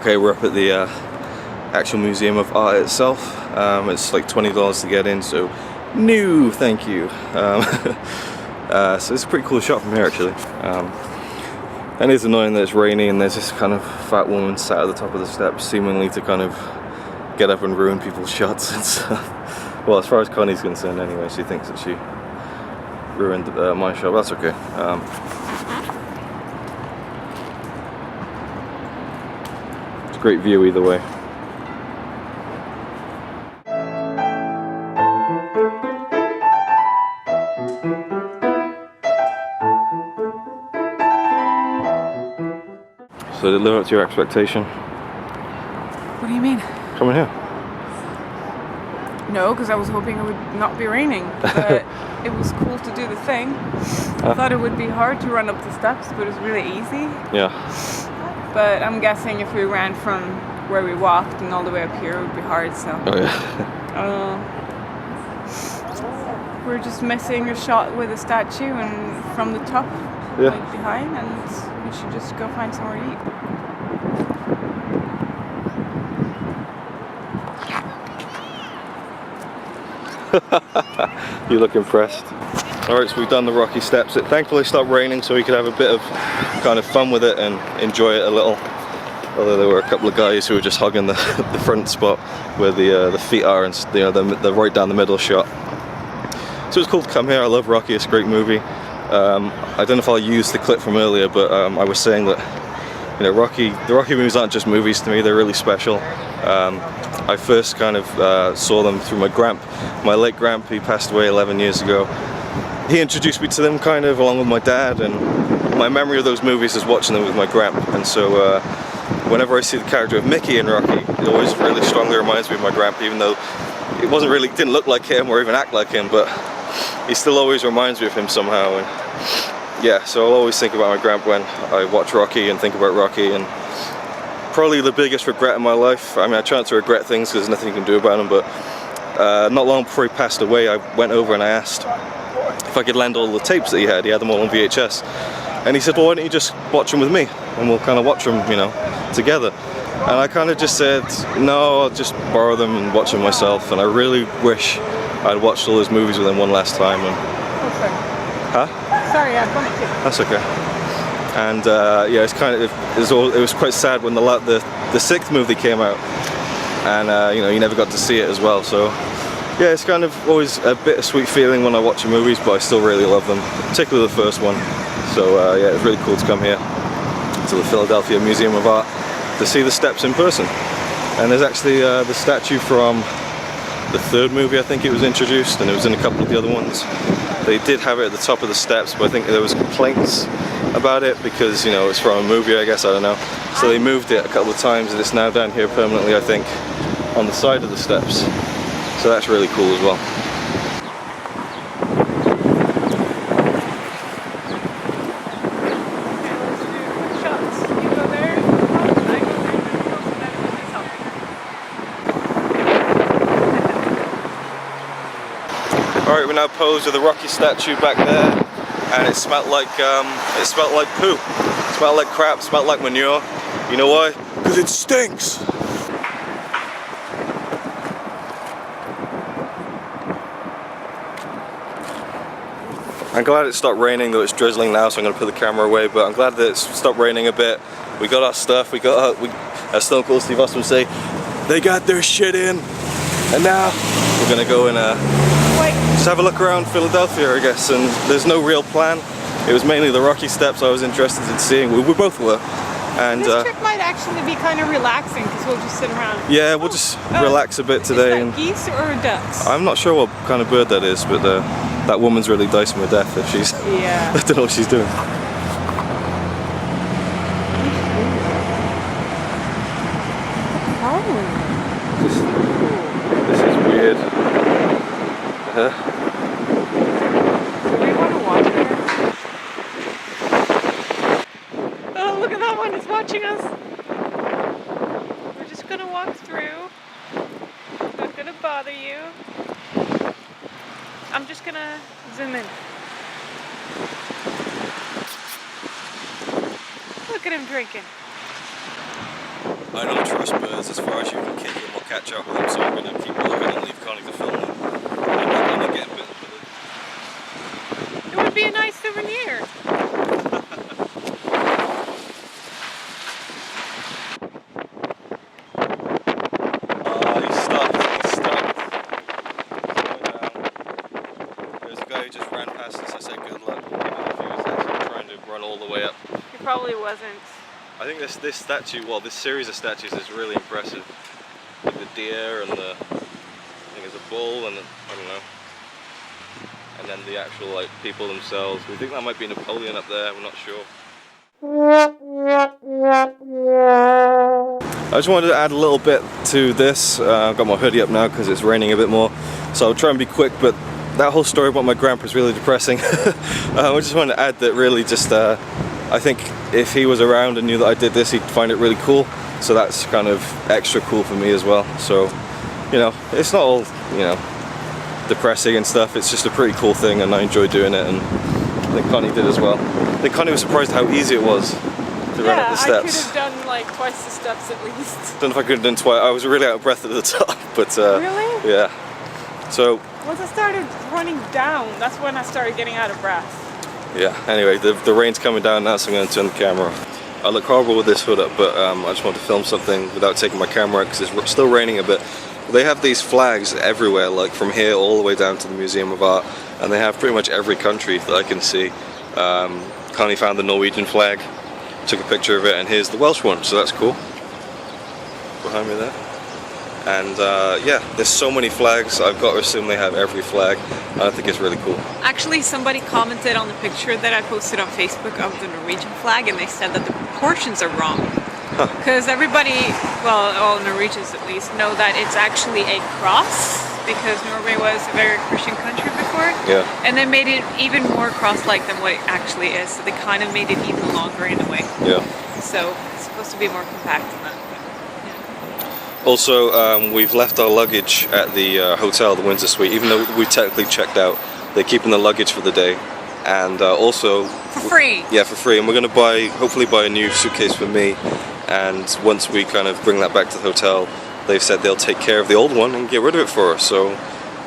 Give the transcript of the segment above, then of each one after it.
Okay, we're up at the actual Museum of Art itself. It's like $20 to get in, so no, thank you. So it's a pretty cool shot from here, actually. And it's annoying that it's raining and there's this kind of fat woman sat at the top of the steps, seemingly to kind of get up and ruin people's shots and stuff. Well, as far as Connie's concerned, anyway, she thinks that she ruined my shot. That's okay. It's a great view either way. So did it live up to your expectation? What do you mean? Coming here. No, because I was hoping it would not be raining, but it was cool to do the thing. I thought it would be hard to run up the steps, but it was really easy. Yeah. But I'm guessing if we ran from where we walked and all the way up here, it would be hard, so. Oh yeah. We're just missing a shot with a statue and from the top, like behind, and we should just go find somewhere to eat. You look impressed. Alright, so we've done the rocky steps. It thankfully stopped raining so we could have a bit of kind of fun with it and enjoy it a little. Although there were a couple of guys who were just hugging the front spot where the feet are, and the right down the middle shot. So it's cool to come here. I love Rocky, it's a great movie. I don't know if I'll use the clip from earlier, but I was saying that the Rocky movies aren't just movies to me, they're really special. I first kind of saw them through my late grandp. He passed away 11 years ago. He introduced me to them kind of along with my dad, and my memory of those movies is watching them with my grandp. And so whenever I see the character of Mickey in Rocky, it always really strongly reminds me of my grandp, even though it didn't look like him or even act like him, but he still always reminds me of him somehow. And yeah, so I'll always think about my grandp when I watch Rocky and think about Rocky. And probably the biggest regret in my life, I mean, I try not to regret things because there's nothing you can do about them, but not long before he passed away, I went over and I asked if I could lend all the tapes that he had them all on VHS. And he said, well, why don't you just watch them with me and we'll kind of watch them, together. And I kind of just said, no, I'll just borrow them and watch them myself. And I really wish I'd watched all those movies with him one last time. And sorry. Huh? Sorry, I bumped you. That's okay. And yeah, it's kind of it was quite sad when the sixth movie came out, and you never got to see it as well. So yeah, it's kind of always a bittersweet feeling when I watch the movies, but I still really love them, particularly the first one. So yeah, it's really cool to come here to the Philadelphia Museum of Art to see the steps in person. And there's actually the statue from the third movie, I think it was introduced, and it was in a couple of the other ones. They did have it at the top of the steps, but I think there was complaints about it because, it's from a movie, I guess, I don't know. So they moved it a couple of times and it's now down here permanently, I think, on the side of the steps. So that's really cool as well. Alright, we're now posed with the Rocky statue back there, and it smelled like poo. It smelled like crap, smelled like manure. You know why? Because it stinks! I'm glad it stopped raining, though it's drizzling now, so I'm going to put the camera away, but I'm glad that it stopped raining a bit. We got our stuff, as Stone Cold Steve Austin would say, they got their shit in, and now we're going to go and just have a look around Philadelphia, I guess. And there's no real plan. It was mainly the Rocky steps I was interested in seeing. We both were. And this trip might actually be kind of relaxing because we'll just sit around. Yeah, we'll just relax a bit today. Is that geese or ducks? I'm not sure what kind of bird that is, but that woman's really dicing with death if she's... Yeah. I don't know what she's doing. This is weird. Do we want to watch her? Oh, look at that one, it's watching us. We're just gonna walk through. Not gonna bother you. I'm just gonna zoom in. Look at him drinking. I don't trust birds as far as you can kick them or catch up with them, so I'm going to keep looking and leave Connie to film them. I'm not going to get bitten with it. It would be a nice souvenir. He's stuck. There's a guy who just ran past us. I said good luck. I don't know if he was actually trying to run all the way up. He probably wasn't. I think this statue, well, this series of statues is really impressive. Like the deer and the, I think it's a bull and I don't know. And then the actual like people themselves. We think that might be Napoleon up there. We're not sure. I just wanted to add a little bit to this. I've got my hoodie up now because it's raining a bit more, so I'll try and be quick. But that whole story about my grandpa is really depressing. I just wanted to add that really just. I think if he was around and knew that I did this, he'd find it really cool. So that's kind of extra cool for me as well. So, you know, it's not all, you know, depressing and stuff. It's just a pretty cool thing and I enjoy doing it, and I think Connie did as well. I think Connie was surprised how easy it was to run up the steps. I could have done like twice the steps at least. Don't know if I could have done twice. I was really out of breath at the top, but really? Yeah. So once I started running down, that's when I started getting out of breath. Yeah, anyway, the rain's coming down now, so I'm going to turn the camera off. I look horrible with this hood up, but I just want to film something without taking my camera out because it's still raining a bit. They have these flags everywhere, like from here all the way down to the Museum of Art, and they have pretty much every country that I can see. Connie found the Norwegian flag, took a picture of it, and here's the Welsh one, so that's cool. Behind me there. And yeah, there's so many flags, I've got to assume they have every flag. I think it's really cool. Actually, somebody commented on the picture that I posted on Facebook of the Norwegian flag, and they said that the proportions are wrong. Because everybody, well, all Norwegians at least, know that it's actually a cross, because Norway was a very Christian country before. Yeah. And they made it even more cross-like than what it actually is, so they kind of made it even longer in a way. Yeah. So it's supposed to be more compact than that. Also, we've left our luggage at the hotel, the Windsor Suite, even though we technically checked out. They're keeping the luggage for the day, and also for free. Yeah, for free. And we're going to hopefully buy a new suitcase for me. And once we kind of bring that back to the hotel, they've said they'll take care of the old one and get rid of it for us. So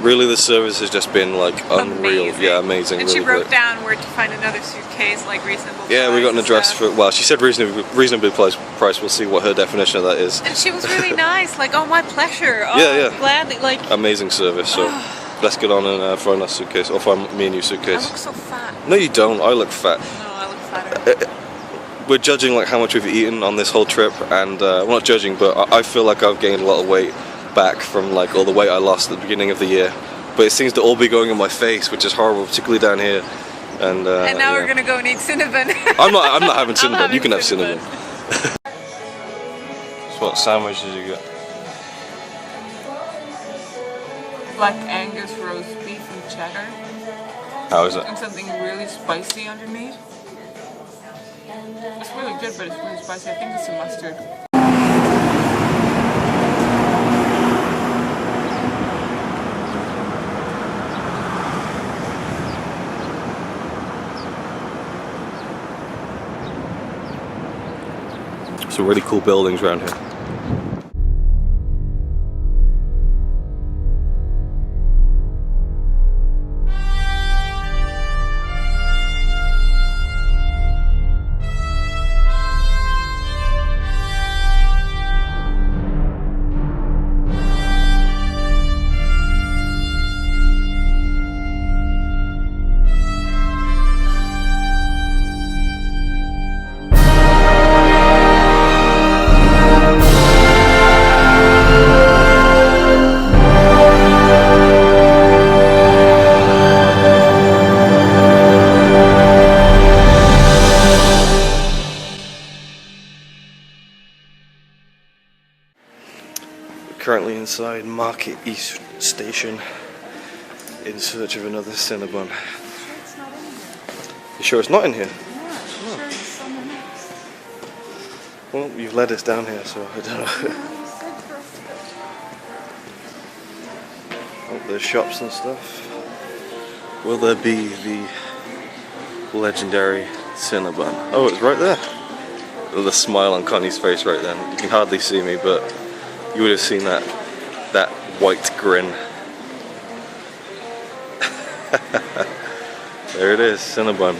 really, the service has just been like unreal. Amazing. Yeah, amazing. And really she wrote great. down where to find another suitcase, like reasonable. Yeah, we got an address stuff. for. Well, she said reasonably price. We'll see what her definition of that is. And she was really nice. Like, oh, my pleasure. Oh, Yeah. Gladly. Like. Amazing service. So let's get on and find our suitcase, or find me a new I suitcase. look so fat. No, you don't. I look fat. No, I look fatter. We're judging like how much we've eaten on this whole trip, and we're not judging, but I feel like I've gained a lot of weight back from like all the weight I lost at the beginning of the year. But it seems to all be going in my face, which is horrible, particularly down here. And now we're gonna go and eat Cinnabon. I'm not having Cinnabon. having You can have Cinnabon. Cinnabon. So what sandwiches you got? Black Angus roast beef and cheddar. How is it? And something really spicy underneath. It's really good, but it's really spicy. I think it's a mustard. Some really cool buildings around here. Currently inside Market East Station in search of another Cinnabon. It's not in here. You sure it's not in here? Yeah, I'm sure it's somewhere next. Well, you've led us down here, so I don't know. Oh, there's shops and stuff. Will there be the legendary Cinnabon? Oh, it's right there. the smile on Connie's face right then. You can hardly see me, but you would have seen that white grin. There it is, Cinnabon.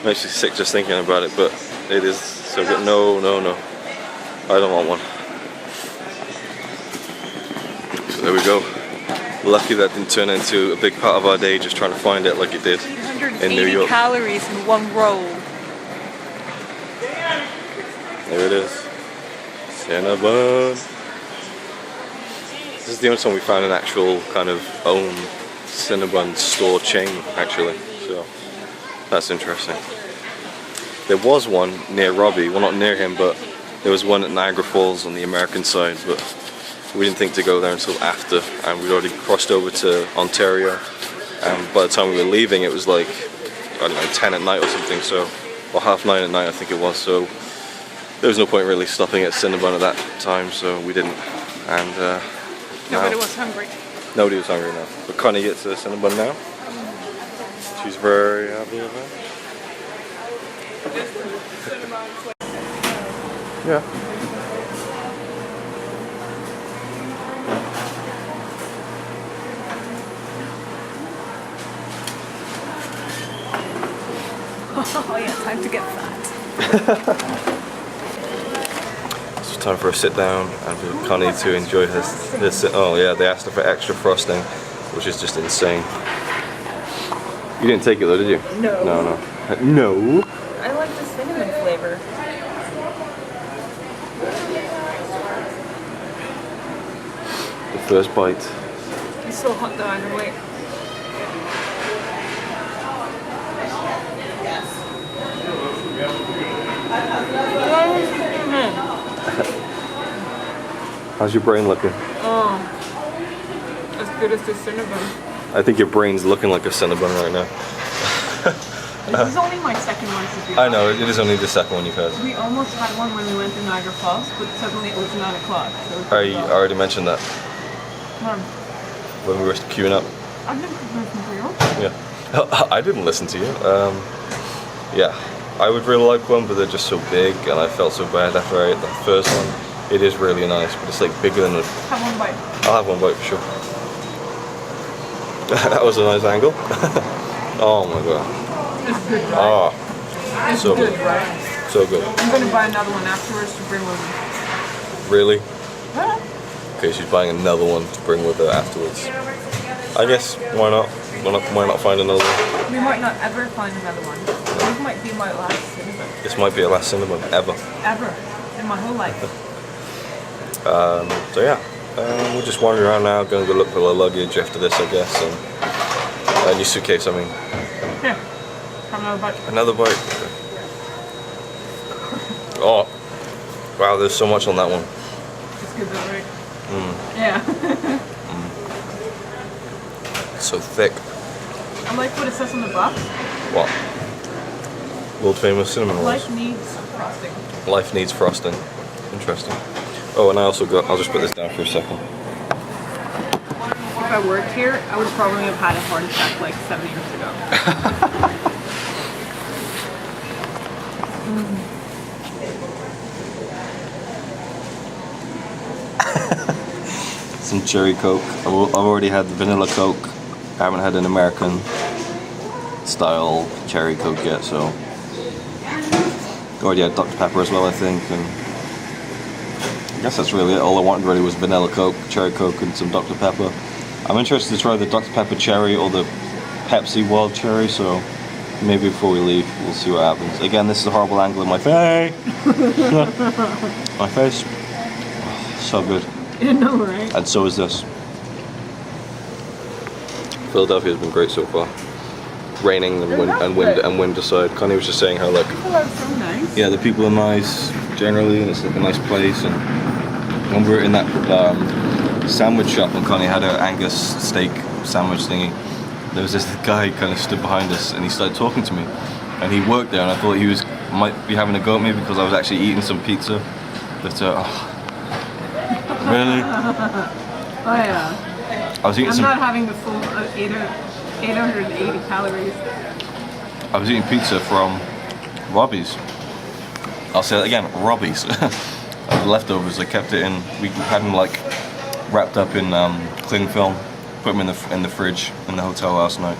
Makes me sick just thinking about it, but it is so good. No, no, no. I don't want one. So there we go. Lucky that didn't turn into a big part of our day just trying to find it like it did in New York. 380 calories in one roll. There it is. Cinnabon. This is the only time we found an actual kind of own Cinnabon store chain, actually. So that's interesting. There was one near Robbie. Well, not near him, but there was one at Niagara Falls on the American side, but we didn't think to go there until after, and we'd already crossed over to Ontario, and by the time we were leaving it was like, I don't know, 10 at night or something, so, or 9:30 at night I think it was, so there was no point really stopping at Cinnabon at that time, so we didn't, and Nobody was hungry. Nobody was hungry now, but Connie gets a Cinnabon now. She's very happy with that. Yeah. Oh yeah, time to get fat. It's time for a sit down and for Connie to enjoy her sit. Oh yeah, they asked her for extra frosting, which is just insane. You didn't take it though, did you? No. No, no. No. I like the cinnamon flavor. The first bite. It's so hot though, either way. How's your brain looking? Oh, as good as the Cinnabon. I think your brain's looking like a Cinnabon right now. This is only my second one to do. I know, it is only the second one you've had. We almost had one when we went to Niagara Falls, but suddenly it was 9 o'clock. So I already mentioned that when we were queuing up. I didn't listen to you. Yeah. I didn't listen to you. Yeah. I would really like one, but they're just so big, and I felt so bad after I ate the first one. It is really nice, but it's like bigger than a... Have one bite. I'll have one bite for sure. That was a nice angle. Oh my god. It's good, right? Oh, It's so good, good. right? So good. I'm going to buy another one afterwards to bring with me. Really? Huh? Okay, she's buying another one to bring with her afterwards. I guess, why not? Why not find another one? We might not ever find another one. This might be my last Cinnabon. This might be her last Cinnabon, ever. Ever. In my whole life. So yeah, we're just wandering around now, going to go look for the luggage after this, I guess, and a new suitcase, I mean. Here, have another bite. Another bite. Oh, wow, there's so much on that one. It's good though, right? Yeah. It's so thick. I like what it says on the box. What? World famous cinnamon rolls. Life needs frosting. Life needs frosting. Interesting. Oh, and I also got, I'll just put this down for a second. If I worked here, I would probably have had a heart attack like 7 years ago. Some cherry Coke. I've already had the vanilla Coke. I haven't had an American style cherry Coke yet, so. Already had Dr. Pepper as well, I think, and I guess that's really it. All I wanted really was vanilla Coke, cherry Coke, and some Dr. Pepper. I'm interested to try the Dr. Pepper cherry or the Pepsi wild cherry, so maybe before we leave, we'll see what happens. Again, this is a horrible angle in my face. My face. Oh, so good. You know, right? And so is this. Philadelphia's been great so far. Raining and wind aside. Connie was just saying how like People are so nice. yeah, the people are nice generally, and it's like a nice place. And when we were in that sandwich shop, and Connie had her Angus steak sandwich thingy, there was this guy kind of stood behind us, and he started talking to me. And he worked there, and I thought he might be having a go at me because I was actually eating some pizza. But really? Oh yeah. I was eating I'm some. not having the full 880 calories. I was eating pizza from Robbie's. I'll say that again, Robbie's. The leftovers, I kept it in, we had them like wrapped up in cling film, put them in the fridge in the hotel last night.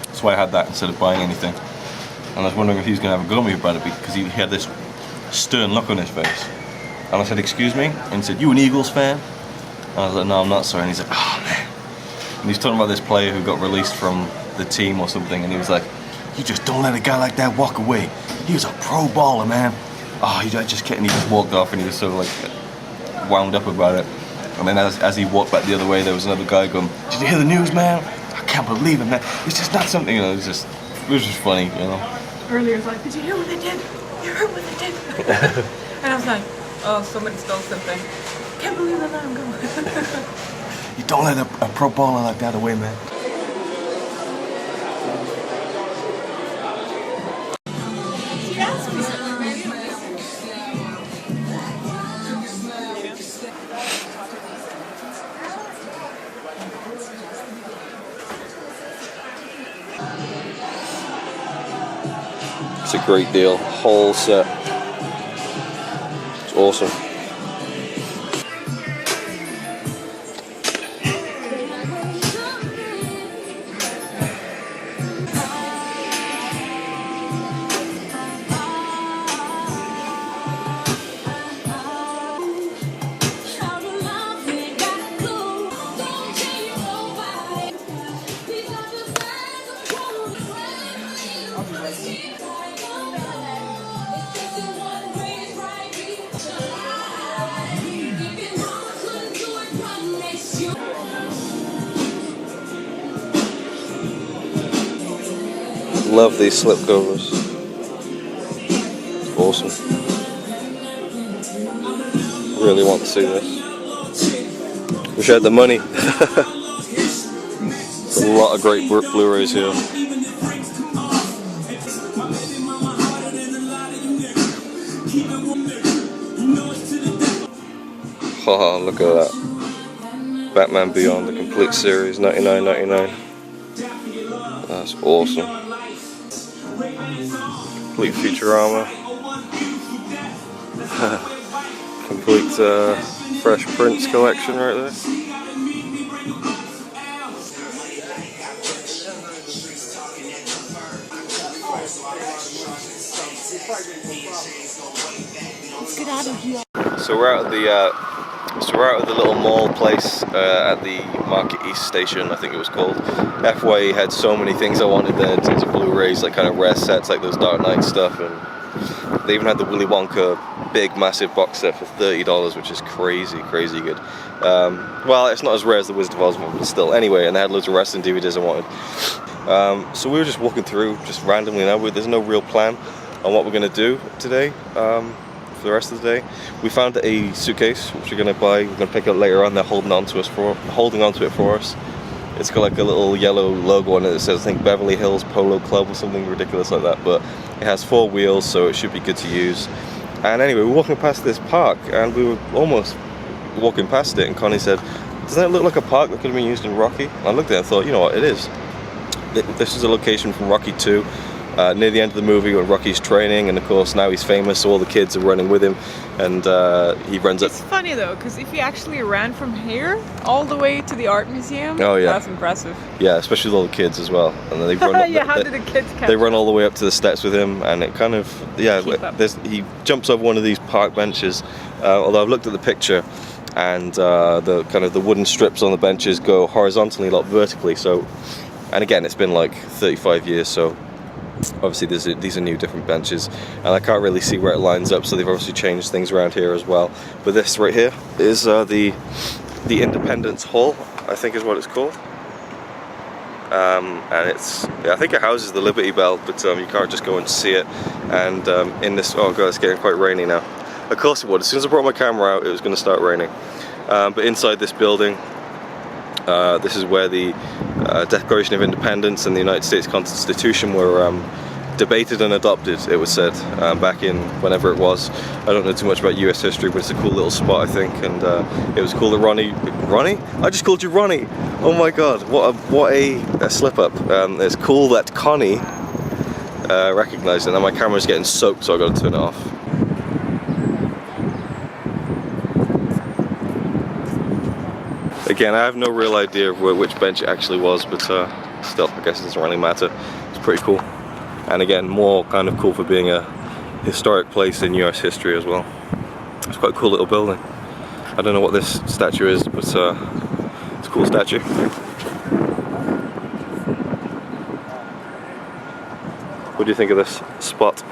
That's why I had that instead of buying anything. And I was wondering if he was going to have a go at me about it, because he had this stern look on his face. And I said, excuse me? And he said, you an Eagles fan? And I was like, no, I'm not, sorry. And he's like, oh man. And he's talking about this player who got released from the team or something, and he was like, you just don't let a guy like that walk away. He was a pro baller, man. Oh, he just walked off, and he was so like wound up about it. And then as he walked back the other way, there was another guy going, did you hear the news, man? I can't believe it, man. It's just not something, you know, it was just funny, you know. Earlier, it's like, did you hear what they did? You heard what they did? And I was like, oh, somebody stole something. Can't believe that I'm going. You don't let a pro baller like that away, man. It's a great deal, whole set. It's awesome. Love these slip covers. Awesome. Really want to see this. Wish I had the money. A lot of great Blu-rays here. Oh, look at that. Batman Beyond, the complete series, $99.99. That's awesome. Complete Futurama. Complete Fresh Prince collection right there. So we're out at the little mall place at the Market East Station, I think it was called. FYE had so many things I wanted there in terms of Blu-rays, like kind of rare sets like those Dark Knight stuff, and they even had the Willy Wonka big massive box set for $30, which is crazy good. Well, it's not as rare as the Wizard of Oz one, but still. Anyway, and they had loads of wrestling DVDs I wanted. So we were just walking through, just randomly now. There's no real plan on what we're going to do today. For the rest of the day, we found a suitcase which we're gonna buy. We're gonna pick up later on. They're holding on to it for us. It's got like a little yellow logo on it that says, I think, Beverly Hills Polo Club or something ridiculous like that. But it has 4 wheels, so it should be good to use. And anyway, we're walking past this park, and we were almost walking past it, and Connie said, "Doesn't that look like a park that could have been used in Rocky?" And I looked at it and thought, you know what, it is. This is a location from Rocky 2. Near the end of the movie when Rocky's training, and of course now he's famous, so all the kids are running with him, and he runs up. It's funny though, because if he actually ran from here all the way to the art museum, oh yeah, that's impressive. Yeah, especially with all the kids as well, and then they run. Yeah, how did the kids catch They run all the way up to the steps with him, and it kind of, yeah, he jumps over one of these park benches. Although I've looked at the picture, and the kind of the wooden strips on the benches go horizontally, not vertically. So, and again, it's been like 35 years, so. Obviously these are new different benches, and I can't really see where it lines up, so they've obviously changed things around here as well. But this right here is the Independence Hall, I think is what it's called. And I think it houses the Liberty Bell, but you can't just go and see it. And in this, oh god, it's getting quite rainy now. Of course it would. As soon as I brought my camera out, it was going to start raining. But inside this building, this is where the Declaration of Independence and the United States Constitution were debated and adopted, it was said, back in whenever it was. I don't know too much about US history, but it's a cool little spot, I think, and it was cool that Ronnie? I just called you Ronnie! Oh my god, what a slip up. It's cool that Connie recognise it. Now my camera's getting soaked, so I got to turn it off. Again, I have no real idea of which bench it actually was, but still, I guess it doesn't really matter. It's pretty cool. And again, more kind of cool for being a historic place in US history as well. It's quite a cool little building. I don't know what this statue is, but it's a cool statue. What do you think of this spot?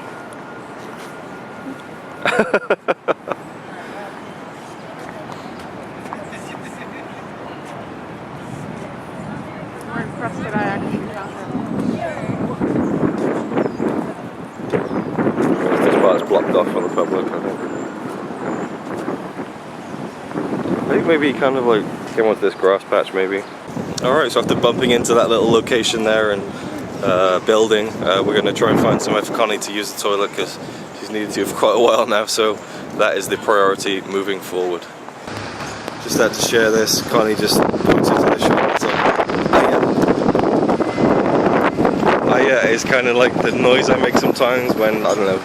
More impressed that I actually found This part is blocked off for the public, I think maybe he kind of like came onto this grass patch, maybe. Alright, so after bumping into that little location there and building, we're going to try and find somewhere for Connie to use the toilet because she's needed to for quite a while now, so that is the priority moving forward. Just had to share this. Connie just points into the shop. It's like, yeah, it's kind of like the noise I make sometimes when, I don't know,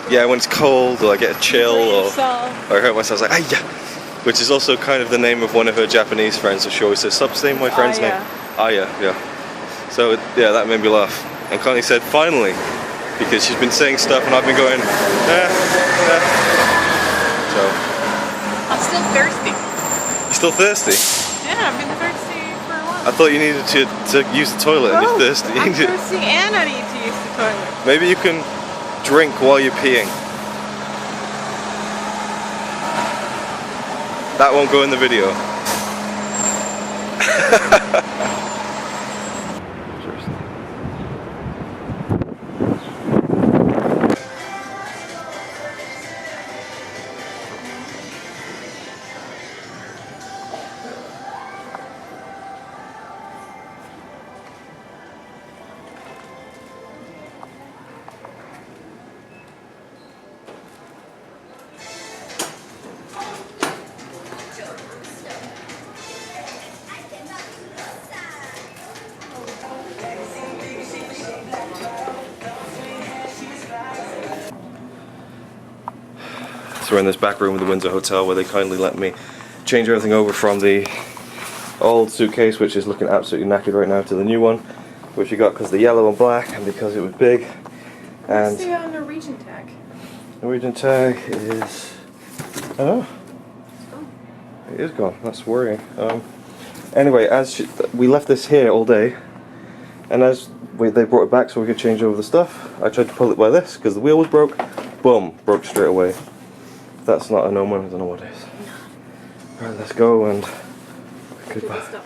yeah, when it's cold or I get a chill or I hurt myself. It's like, yeah, which is also kind of the name of one of her Japanese friends, so she always says, stop saying my friend's name. Yeah. So yeah, that made me laugh. And Connie said, finally, because she's been saying stuff and I've been going, So. I'm still thirsty. You still thirsty? Yeah, I've been thirsty for a while. I thought you needed to use the toilet and you're thirsty. I'm thirsty and I need to use the toilet. Maybe you can drink while you're peeing. That won't go in the video. So we're in this back room of the Windsor Hotel where they kindly let me change everything over from the old suitcase, which is looking absolutely knackered right now, to the new one, which we got because the yellow and black and because it was big. And what's the Norwegian tag? Norwegian tag is, I don't know. It is gone. That's worrying. Anyway, we left this here all day, and as they brought it back so we could change over the stuff, I tried to pull it by this because the wheel was broke. Boom, broke straight away. If that's not an omen, I don't know what is. Alright, let's go and goodbye.